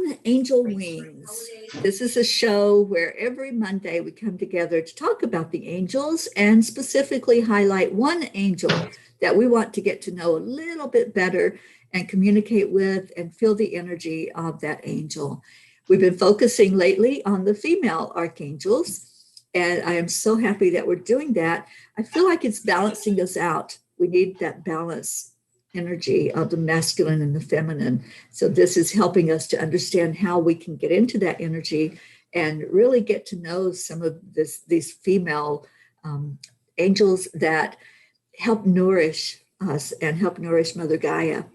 on Angel Wings. This is a show where every Monday we come together to talk about the angels and specifically highlight one angel that we want to get to know a little bit better and communicate with and feel the energy of that angel. We've been focusing lately on the female archangels, and I am so happy that we're doing that. I feel like it's balancing us out. We need that balance energy of the masculine and the feminine. So this is helping us to understand how we can get into that energy and really get to know some of these female angels that help nourish us and help nourish Mother Gaia.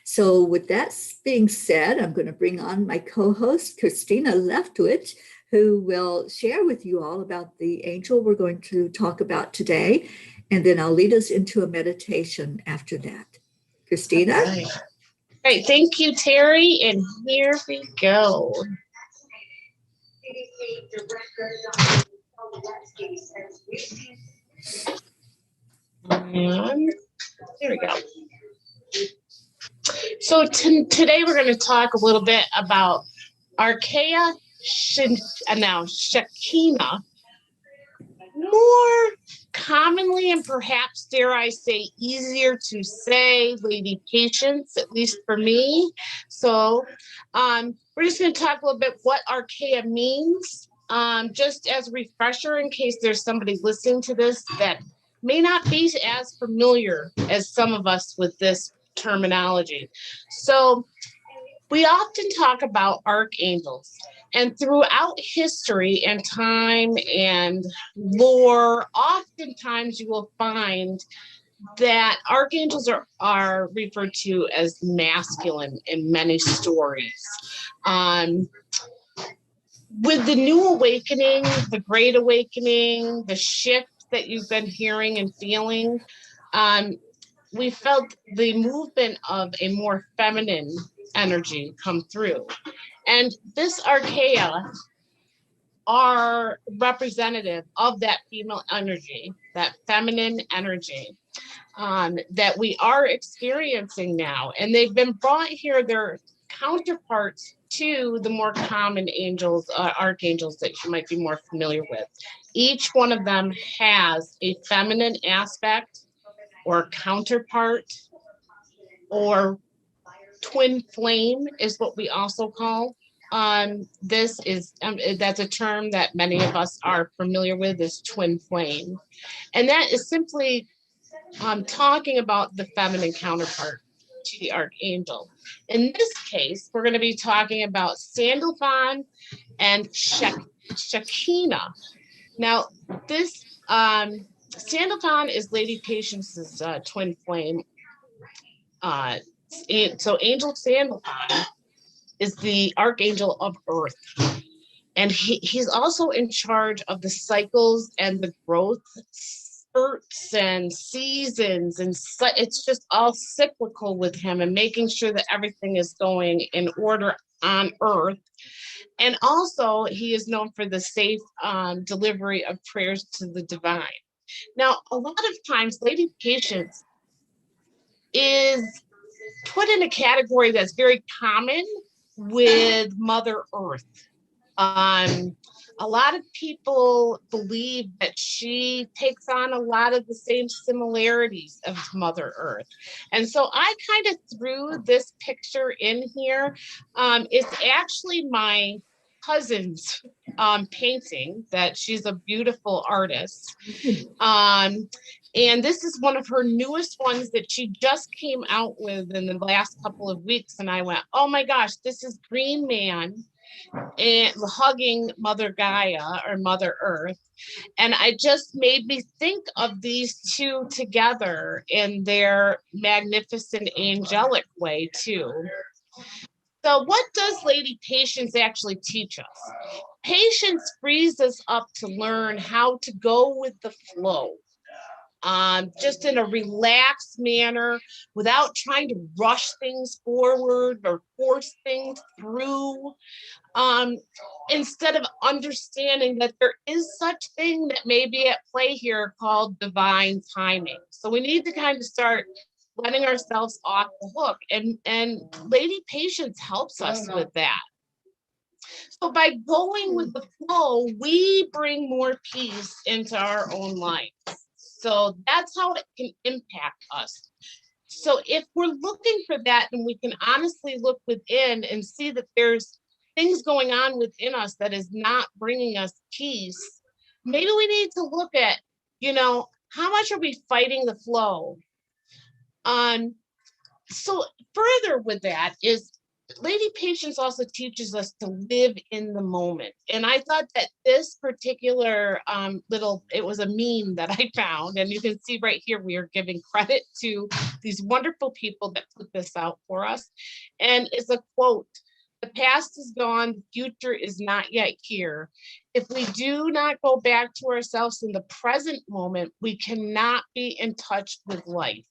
So with that being said, I'm going to bring on my co-host, Christina Leftwich, who will share with you all about the angel we're going to talk about today. And then I'll lead us into a meditation after that. Christina? Right. Great. Thank you, Teri. And here we go. And here we go. So today we're going to talk a little bit about Archeia Shekinah. More commonly, and perhaps dare I say easier to say, Lady Patience, at least for me. So we're just going to talk a little bit what Archeia means, just as a refresher in case there's somebody listening to this that may not be as familiar as some of us with this terminology. So we often talk about archangels. And throughout history and time and lore, oftentimes you will find that archangels are referred to as masculine in many stories. With the new awakening, the great awakening, the shift that you've been hearing and feeling, we felt the movement of a more feminine energy come through. And this Archeia are representative of that female energy, that feminine energy that we are experiencing now. And they've been brought here, they're counterparts to the more common angels, archangels that you might be more familiar with. Each one of them has a feminine aspect or counterpart or twin flame is what we also call. This is, that's a term that many of us are familiar with, is twin flame. And that is simply talking about the feminine counterpart to the archangel. In this case, we're going to be talking about Sandalphon and Shekinah. Now, this Sandalphon is Lady Patience's twin flame. So Angel Sandalphon is the archangel of earth. And he's also in charge of the cycles and the growth spurts and seasons. And it's just all cyclical with him and making sure that everything is going in order on earth. And also he is known for the safe delivery of prayers to the divine. Now, a lot of times Lady Patience is put in a category that's very common with Mother Earth. A lot of people believe that she takes on a lot of the same similarities of Mother Earth. And so I kind of threw this picture in here. It's actually my cousin's painting, that she's a beautiful artist. And this is one of her newest ones that she just came out with in the last couple of weeks. And I went, oh my gosh, this is Green Man and hugging Mother Gaia or Mother Earth. And it just made me think of these two together in their magnificent angelic way too. So what does Lady Patience actually teach us? Patience frees us up to learn how to go with the flow. Just in a relaxed manner, without trying to rush things forward or force things through. Instead of understanding that there is such thing that may be at play here called divine timing. So we need to kind of start letting ourselves off the hook. And Lady Patience helps us with that. So by going with the flow, we bring more peace into our own lives. So that's how it can impact us. So if we're looking for that, and we can honestly look within and see that there's things going on within us that is not bringing us peace, maybe we need to look at, how much are we fighting the flow? So further with that is Lady Patience also teaches us to live in the moment. And I thought that this particular it was a meme that I found, and you can see right here, we are giving credit to these wonderful people that put this out for us. And it's a quote: "The past is gone, the future is not yet here. If we do not go back to ourselves in the present moment, we cannot be in touch with life."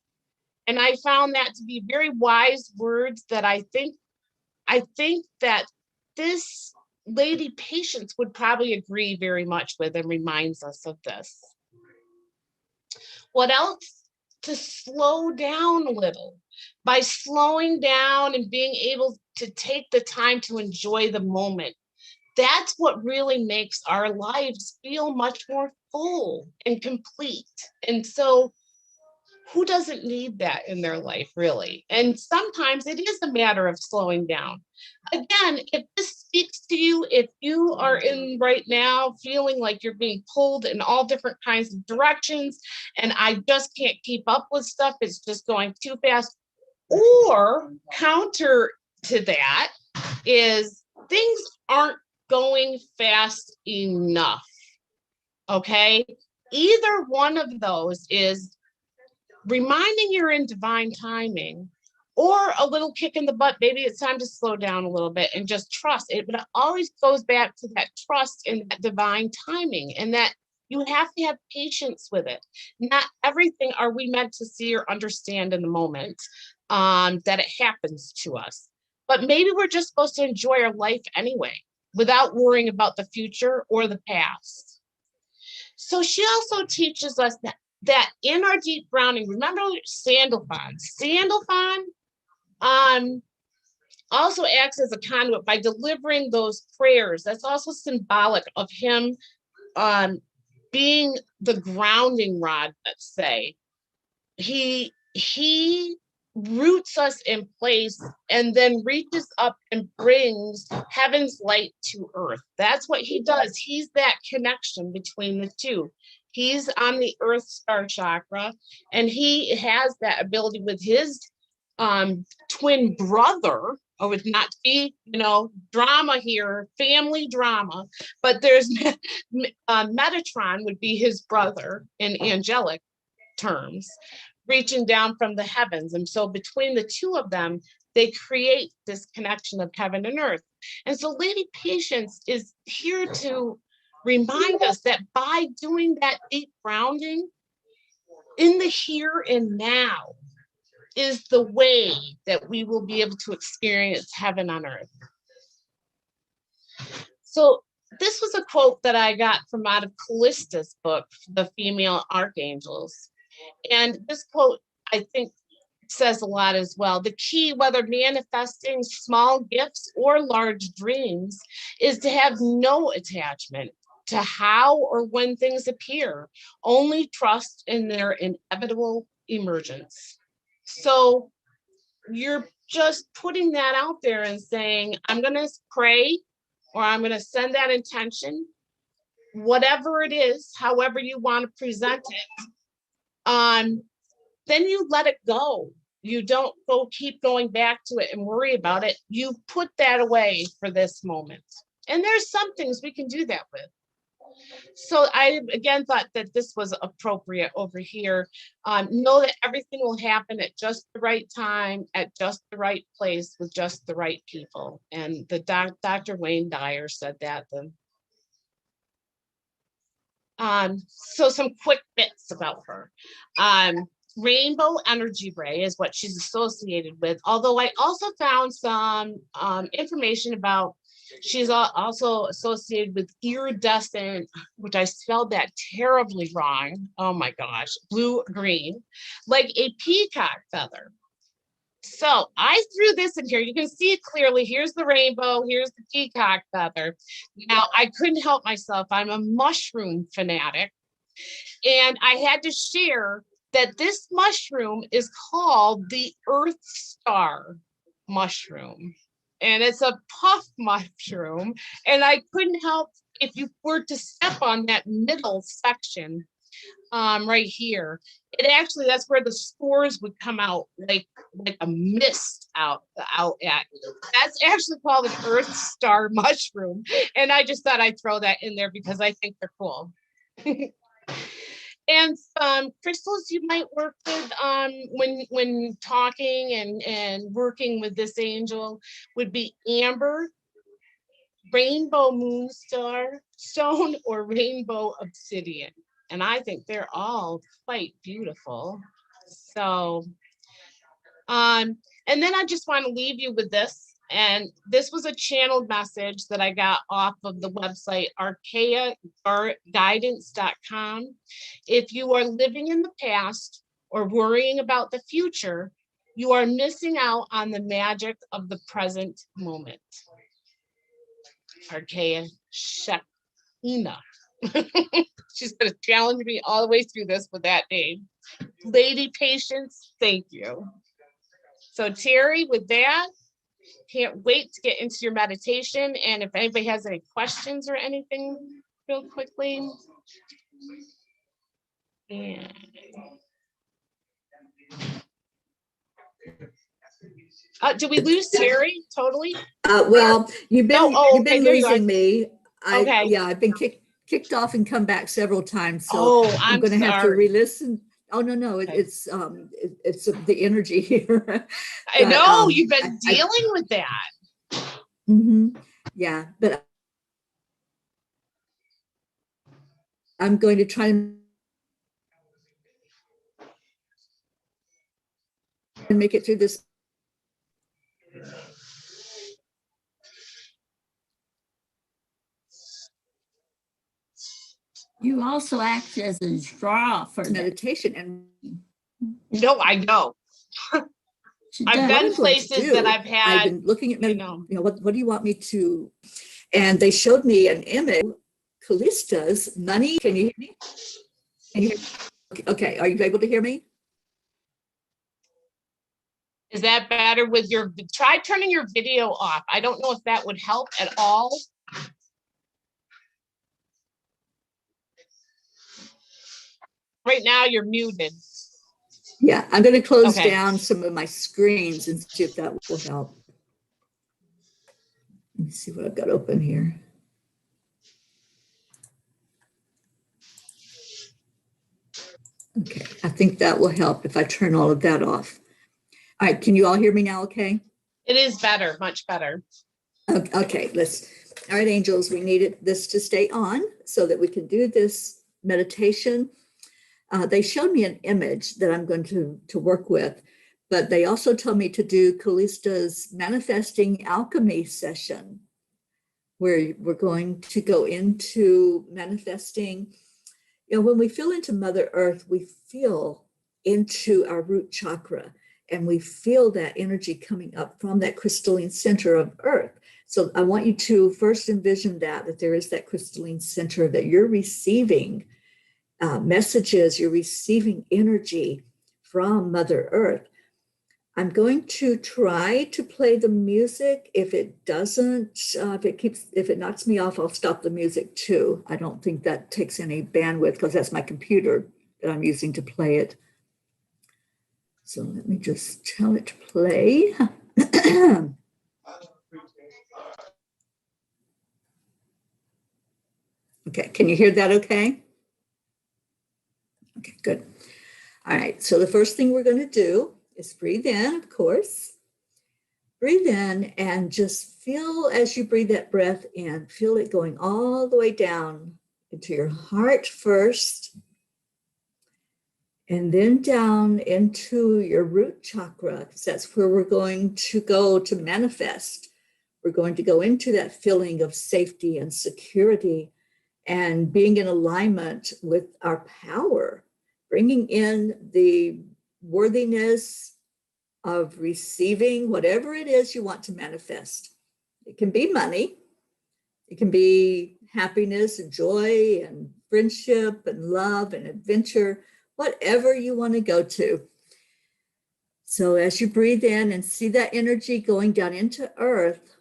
And I found that to be very wise words that I think that this Lady Patience would probably agree very much with, and reminds us of this. What else? To slow down a little. By slowing down and being able to take the time to enjoy the moment, that's what really makes our lives feel much more full and complete. And so who doesn't need that in their life, really? And sometimes it is a matter of slowing down. Again, if this speaks to you, if you are in right now feeling like you're being pulled in all different kinds of directions, and I just can't keep up with stuff, it's just going too fast, or counter to that is things aren't going fast enough, okay? Either one of those is reminding you're in divine timing, or a little kick in the butt. Maybe it's time to slow down a little bit and just trust it. But it always goes back to that trust in that divine timing, and that you have to have patience with it. Not everything are we meant to see or understand in the moment that it happens to us. But maybe we're just supposed to enjoy our life anyway, without worrying about the future or the past. So she also teaches us that in our deep grounding, remember Sandalphon. Sandalphon also acts as a conduit by delivering those prayers. That's also symbolic of him being the grounding rod, let's say. He roots us in place and then reaches up and brings heaven's light to earth. That's what he does. He's that connection between the two. He's on the earth star chakra, and he has that ability with his twin brother. Oh, it's not to be, drama here, family drama, but there's Metatron would be his brother in angelic terms, reaching down from the heavens. And so between the two of them, they create this connection of heaven and earth. And so Lady Patience is here to remind us that by doing that deep grounding in the here and now is the way that we will be able to experience heaven on earth. So this was a quote that I got from out of Callista's book, The Female Archangels. And this quote, I think, says a lot as well. The key, whether manifesting small gifts or large dreams, is to have no attachment to how or when things appear, only trust in their inevitable emergence. So you're just putting that out there and saying, I'm going to pray, or I'm going to send that intention, whatever it is, however you want to present it. Then you let it go. You don't keep going back to it and worry about it. You put that away for this moment. And there's some things we can do that with. So I, again, thought that this was appropriate over here. Know that everything will happen at just the right time, at just the right place, with just the right people. And the Dr. Wayne Dyer said that. So some quick bits about her. Rainbow energy ray is what she's associated with. Although I also found some information about She's also associated with iridescent, which I spelled that terribly wrong. Oh my gosh, blue-green, like a peacock feather. So I threw this in here. You can see it clearly. Here's the rainbow. Here's the peacock feather. Now, I couldn't help myself. I'm a mushroom fanatic. And I had to share that this mushroom is called the Earth Star mushroom. And it's a puff mushroom. And I couldn't help, if you were to step on that middle section, right here, it actually, that's where the spores would come out like a mist out at you. That's actually called an Earth Star mushroom. And I just thought I'd throw that in there because I think they're cool. And crystals you might work with when talking and working with this angel would be amber, rainbow moonstar stone, or rainbow obsidian. And I think they're all quite beautiful. So, and then I just want to leave you with this. And this was a channeled message that I got off of the website, archeiaguidance.com. If you are living in the past or worrying about the future, you are missing out on the magic of the present moment. Archeia Charity. She's going to challenge me all the way through this with that name. Lady Patience, thank you. So Teri, with that, can't wait to get into your meditation. And if anybody has any questions or anything real quickly. And did we lose Teri totally? Well, you've been okay, losing me. Okay. Yeah, I've been kicked off and come back several times. So I'm going to have to re-listen. Oh no, okay. It's the energy here. I know you've been dealing with that. Yeah, but I'm going to try and make it through this. You also act as a draw for meditation. And no, I know. I've been places that I've had. I've been looking at, what do you want me to? And they showed me an image, Callista's money. Can you hear me? Can you hear me? Okay, are you able to hear me? Is that better with your, try turning your video off. I don't know if that would help at all. Right now you're muted. Yeah, I'm going to close down some of my screens and see if that will help. Let me see what I've got open here. Okay, I think that will help if I turn all of that off. All right, can you all hear me now okay? It is better, much better. Okay, all right, angels, we needed this to stay on so that we can do this meditation. They showed me an image that I'm going to work with, but they also told me to do Callista's manifesting alchemy session, where we're going to go into manifesting. When we feel into Mother Earth, we feel into our root chakra, and we feel that energy coming up from that crystalline center of Earth. So I want you to first envision that there is that crystalline center, that you're receiving messages, you're receiving energy from Mother Earth. I'm going to try to play the music. If it doesn't, if it knocks me off, I'll stop the music too. I don't think that takes any bandwidth because that's my computer that I'm using to play it. So let me just tell it to play. Okay, can you hear that okay? Okay, good. All right, so the first thing we're going to do is breathe in, of course. Breathe in and just feel, as you breathe that breath in, feel it going all the way down into your heart first, and then down into your root chakra, because that's where we're going to go to manifest We're going to go into that feeling of safety and security and being in alignment with our power, bringing in the worthiness of receiving whatever it is you want to manifest. It can be money, it can be happiness and joy and friendship and love and adventure, whatever you want to go to. So as you breathe in and see that energy going down into earth,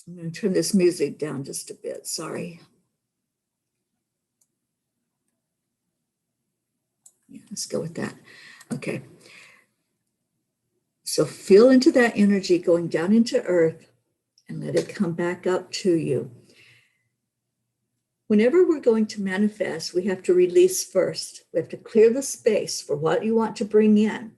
I'm going to turn this music down just a bit, sorry. Yeah, let's go with that. Okay. So feel into that energy going down into earth and let it come back up to you. Whenever we're going to manifest, we have to release first. We have to clear the space for what you want to bring in.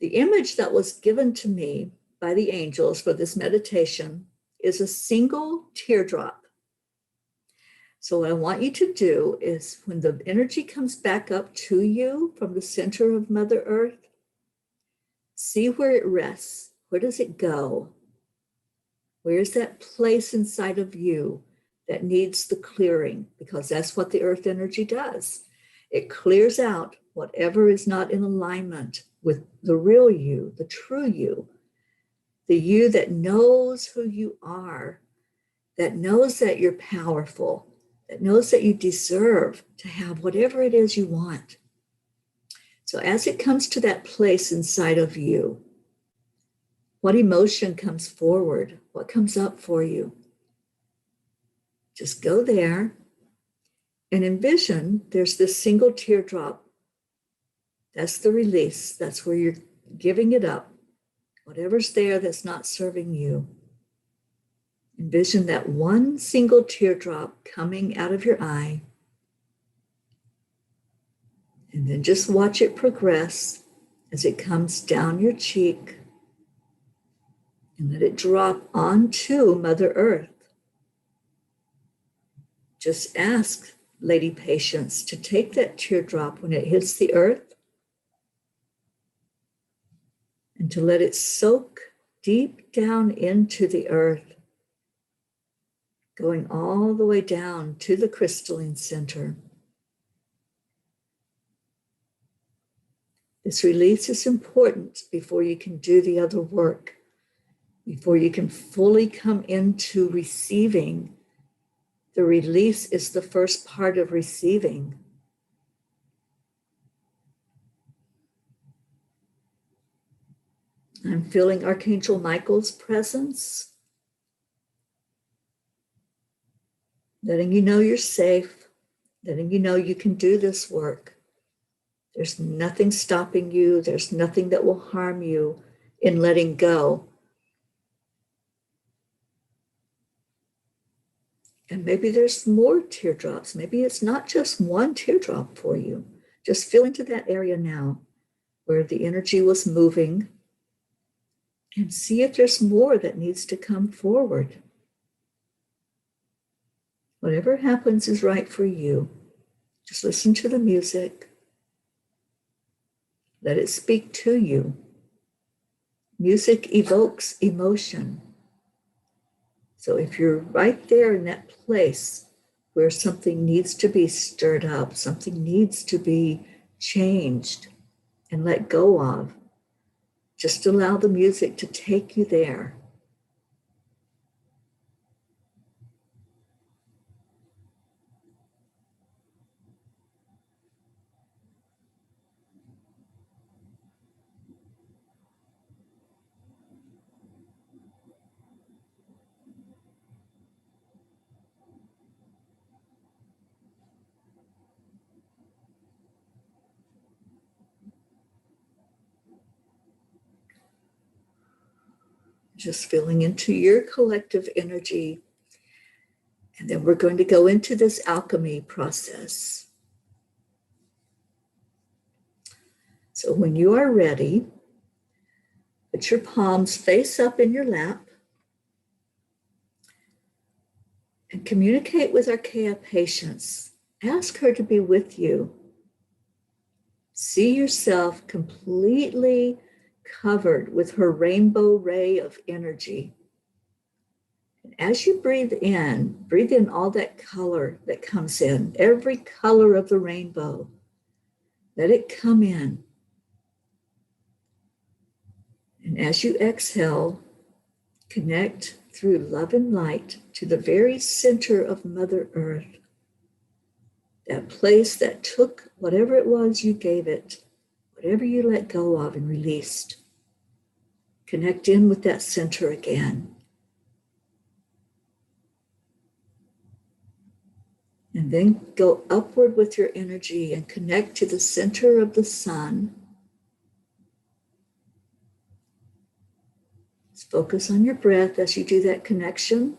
The image that was given to me by the angels for this meditation is a single teardrop. So what I want you to do is when the energy comes back up to you from the center of Mother Earth, see where it rests. Where does it go? Where's that place inside of you that needs the clearing? Because that's what the earth energy does. It clears out whatever is not in alignment with the real you, the true you, the you that knows who you are, that knows that you're powerful, that knows that you deserve to have whatever it is you want. So as it comes to that place inside of you, what emotion comes forward? What comes up for you? Just go there and envision there's this single teardrop. That's the release. That's where you're giving it up. Whatever's there that's not serving you. Envision that one single teardrop coming out of your eye. And then just watch it progress as it comes down your cheek. And let it drop onto Mother Earth. Just ask Lady Patience to take that teardrop when it hits the earth and to let it soak deep down into the earth, going all the way down to the crystalline center. This release is important before you can do the other work, before you can fully come into receiving. The release is the first part of receiving. I'm feeling Archangel Michael's presence, letting you know you're safe, letting you know you can do this work. There's nothing stopping you. There's nothing that will harm you in letting go. And maybe there's more teardrops. Maybe it's not just one teardrop for you. Just feel into that area now where the energy was moving and see if there's more that needs to come forward. Whatever happens is right for you. Just listen to the music. Let it speak to you. Music evokes emotion. So if you're right there in that place where something needs to be stirred up, something needs to be changed and let go of, just allow the music to take you there. Just feeling into your collective energy. And then we're going to go into this alchemy process. So when you are ready, put your palms face up in your lap and communicate with Archeia Patience. Ask her to be with you. See yourself completely covered with her rainbow ray of energy. as you breathe in all that color that comes in, every color of the rainbow. Let it come in. And as you exhale, connect through love and light to the very center of Mother Earth, that place that took whatever it was you gave it, whatever you let go of and released. Connect in with that center again. And then go upward with your energy and connect to the center of the sun. Just focus on your breath as you do that connection.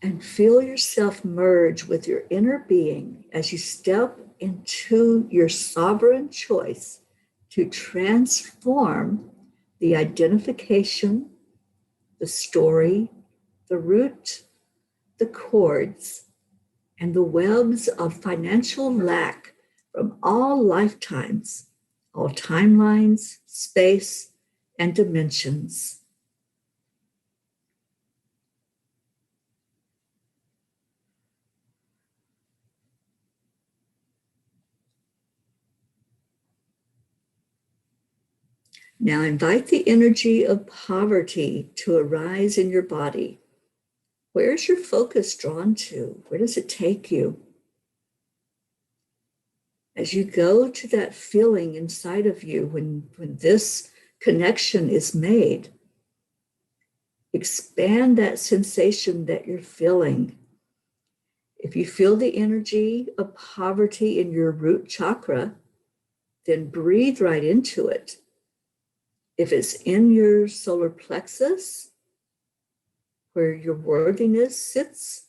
And feel yourself merge with your inner being as you step into your sovereign choice to transform the identification, the story, the root, the cords, and the webs of financial lack from all lifetimes, all timelines, space, and dimensions. Now invite the energy of poverty to arise in your body. Where is your focus drawn to? Where does it take you? As you go to that feeling inside of you when this connection is made, expand that sensation that you're feeling. If you feel the energy of poverty in your root chakra, then breathe right into it. If it's in your solar plexus, where your worthiness sits,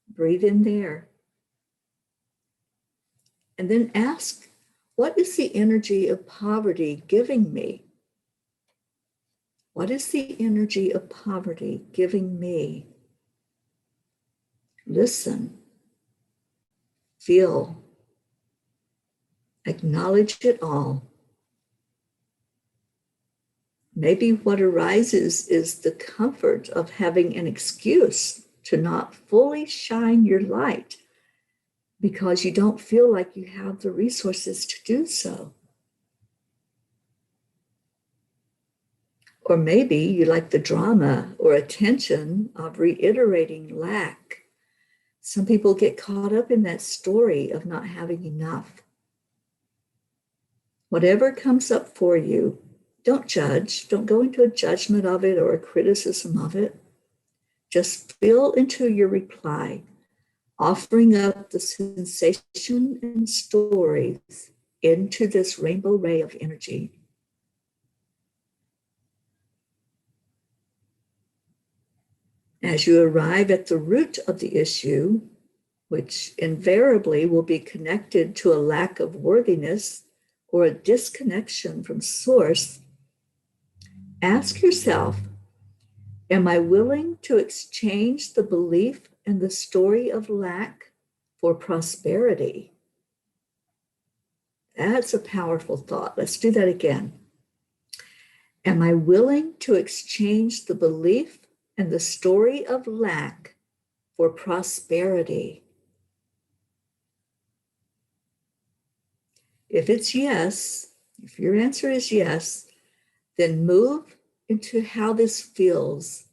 breathe in there. And then ask, what is the energy of poverty giving me? What is the energy of poverty giving me? Listen, feel, acknowledge it all. Maybe what arises is the comfort of having an excuse to not fully shine your light because you don't feel like you have the resources to do so. Or maybe you like the drama or attention of reiterating lack. Some people get caught up in that story of not having enough. Whatever comes up for you, don't judge. Don't go into a judgment of it or a criticism of it. Just feel into your reply, offering up the sensation and stories into this rainbow ray of energy. As you arrive at the root of the issue, which invariably will be connected to a lack of worthiness or a disconnection from source, ask yourself, am I willing to exchange the belief and the story of lack for prosperity? That's a powerful thought. Let's do that again. Am I willing to exchange the belief and the story of lack for prosperity? If it's yes, if your answer is yes, then move into how this feels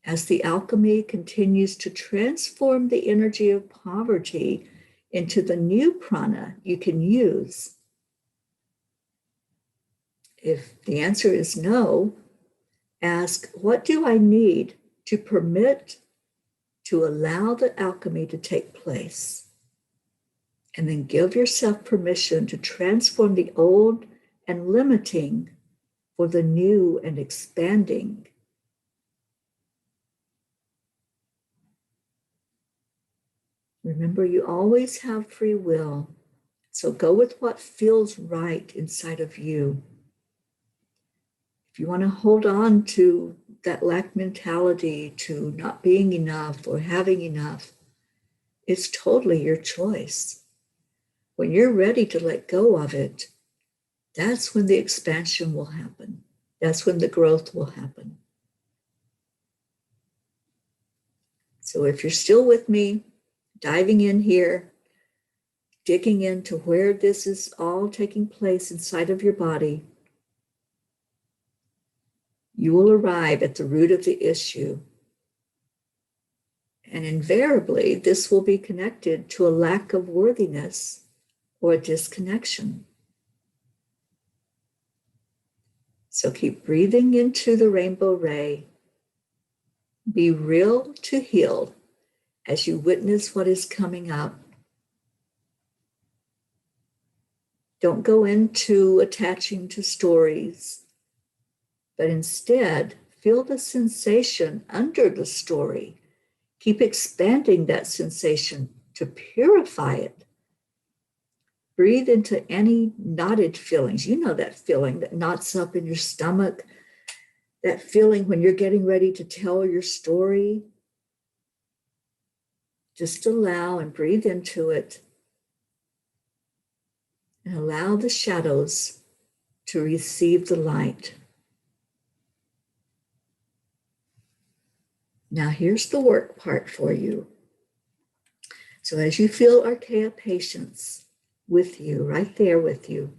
as the alchemy continues to transform the energy of poverty into the new prana you can use. If the answer is no, ask, what do I need to permit to allow the alchemy to take place? And then give yourself permission to transform the old and limiting for the new and expanding. Remember, you always have free will, so go with what feels right inside of you. If you want to hold on to that lack mentality, to not being enough or having enough, it's totally your choice. When you're ready to let go of it, that's when the expansion will happen. That's when the growth will happen. So if you're still with me, diving in here, digging into where this is all taking place inside of your body, you will arrive at the root of the issue. And invariably, this will be connected to a lack of worthiness or a disconnection. So keep breathing into the rainbow ray. Be real to heal as you witness what is coming up. Don't go into attaching to stories, but instead feel the sensation under the story. Keep expanding that sensation to purify it. Breathe into any knotted feelings. You know that feeling that knots up in your stomach, that feeling when you're getting ready to tell your story. Just allow and breathe into it. And allow the shadows to receive the light. Now here's the work part for you. So as you feel Archeia patience with you, right there with you,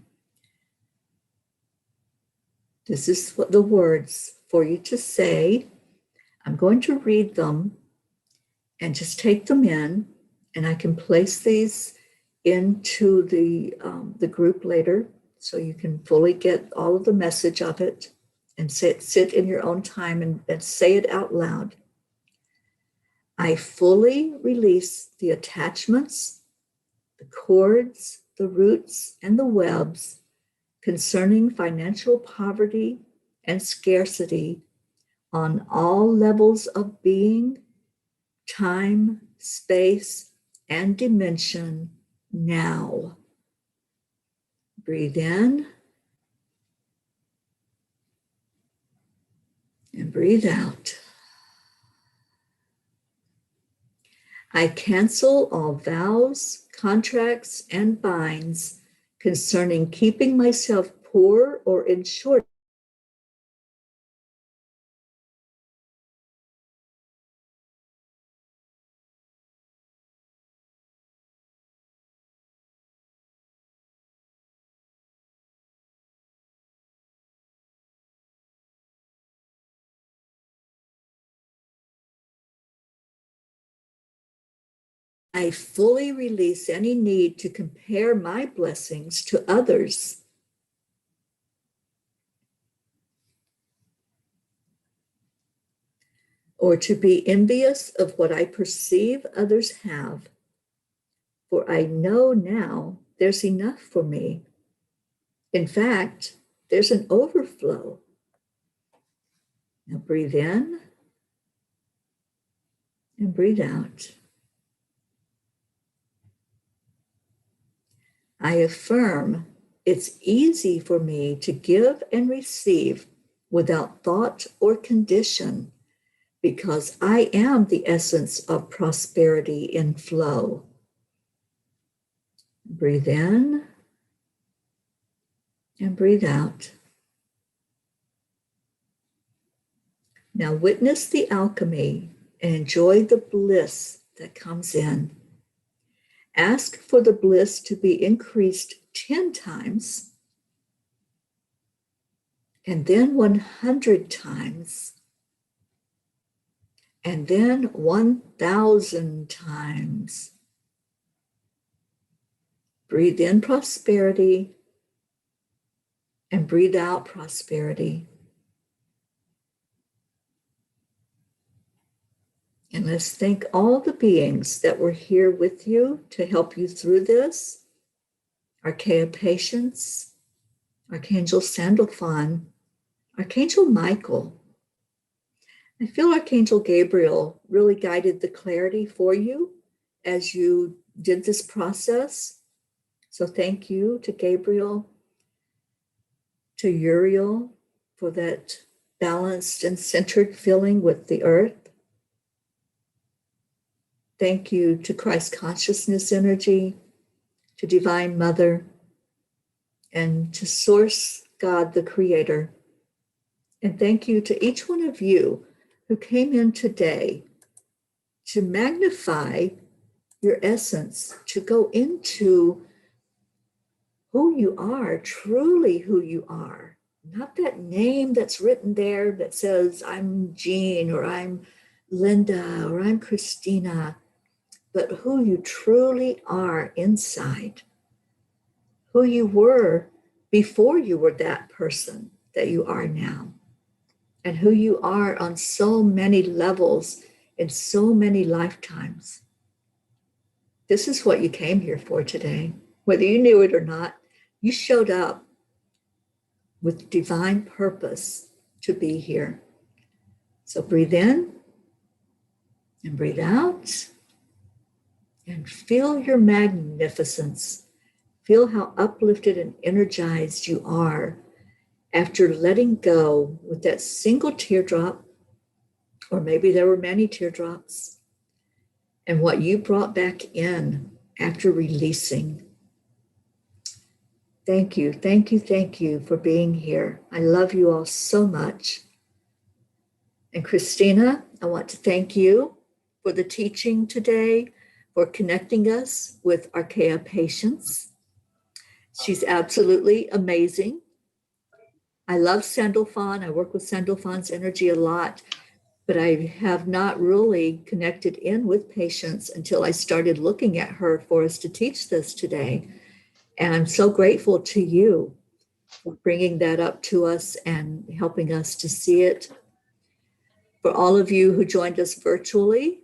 this is what the words for you to say. I'm going to read them and just take them in, and I can place these into the group later so you can fully get all of the message of it and sit in your own time and say it out loud. I fully release the attachments, the cords, the roots, and the webs concerning financial poverty and scarcity on all levels of being, time, space, and dimension now. Breathe in and breathe out. I cancel all vows, contracts, and binds concerning keeping myself poor or in short. I fully release any need to compare my blessings to others. Or to be envious of what I perceive others have. For I know now there's enough for me. In fact, there's an overflow. Now breathe in and breathe out. I affirm it's easy for me to give and receive without thought or condition because I am the essence of prosperity in flow. Breathe in and breathe out. Now witness the alchemy and enjoy the bliss that comes in. Ask for the bliss to be increased 10 times, and then 100 times, and then 1,000 times. Breathe in prosperity and breathe out prosperity. And let's thank all the beings that were here with you to help you through this. Archeia Patience, Archangel Sandalphon, Archangel Michael. I feel Archangel Gabriel really guided the clarity for you as you did this process. So thank you to Gabriel, to Uriel for that balanced and centered feeling with the earth. Thank you to Christ Consciousness Energy, to Divine Mother, and to Source God, the Creator. And thank you to each one of you who came in today to magnify your essence, to go into who you are, truly who you are. Not that name that's written there that says, I'm Jean, or I'm Linda, or I'm Christina, but who you truly are inside, who you were before you were that person that you are now, and who you are on so many levels in so many lifetimes. This is what you came here for today. Whether you knew it or not, you showed up with divine purpose to be here. So breathe in and breathe out and feel your magnificence. Feel how uplifted and energized you are after letting go with that single teardrop, or maybe there were many teardrops, and what you brought back in after releasing. Thank you, thank you, thank you for being here. I love you all so much. And Christina, I want to thank you for the teaching today, for connecting us with Archeia patients. She's absolutely amazing. I love Sandalphon. I work with Sandalphon's energy a lot, but I have not really connected in with patients until I started looking at her for us to teach this today. And I'm so grateful to you for bringing that up to us and helping us to see it. For all of you who joined us virtually,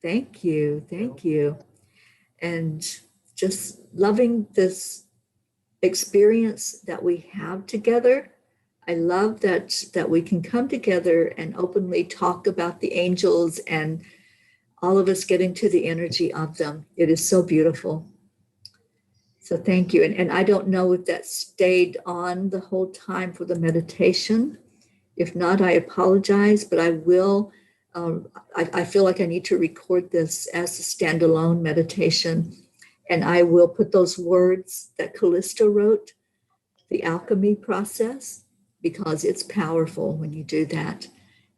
thank you, thank you. And just loving this experience that we have together. I love that we can come together and openly talk about the angels and all of us getting to the energy of them. It is so beautiful. So thank you. And I don't know if that stayed on the whole time for the meditation. If not, I apologize, but I will. I feel like I need to record this as a standalone meditation. And I will put those words that Callisto wrote, the alchemy process, because it's powerful when you do that.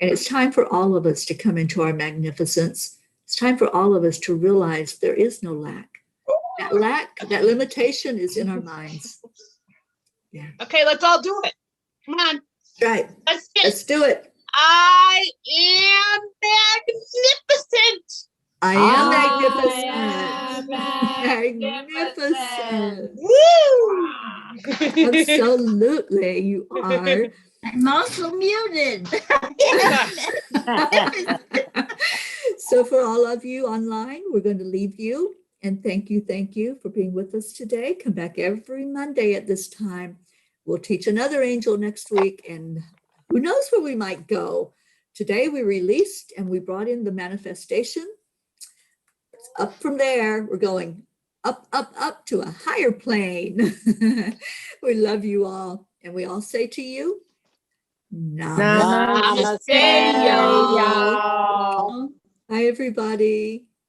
And it's time for all of us to come into our magnificence. It's time for all of us to realize there is no lack. That limitation is in our minds. Yeah. Okay, let's all do it. Come on. Right. Let's do it. I am magnificent. I am magnificent. magnificent. Woo! Absolutely, you are. I'm also muted. So for all of you online, we're going to leave you. And thank you for being with us today. Come back every Monday at this time. We'll teach another angel next week, and who knows where we might go. Today we released and we brought in the manifestation. Up from there, we're going up to a higher plane. We love you all. And we all say to you, Namaste, Namaste, y'all. y'all. Bye, everybody.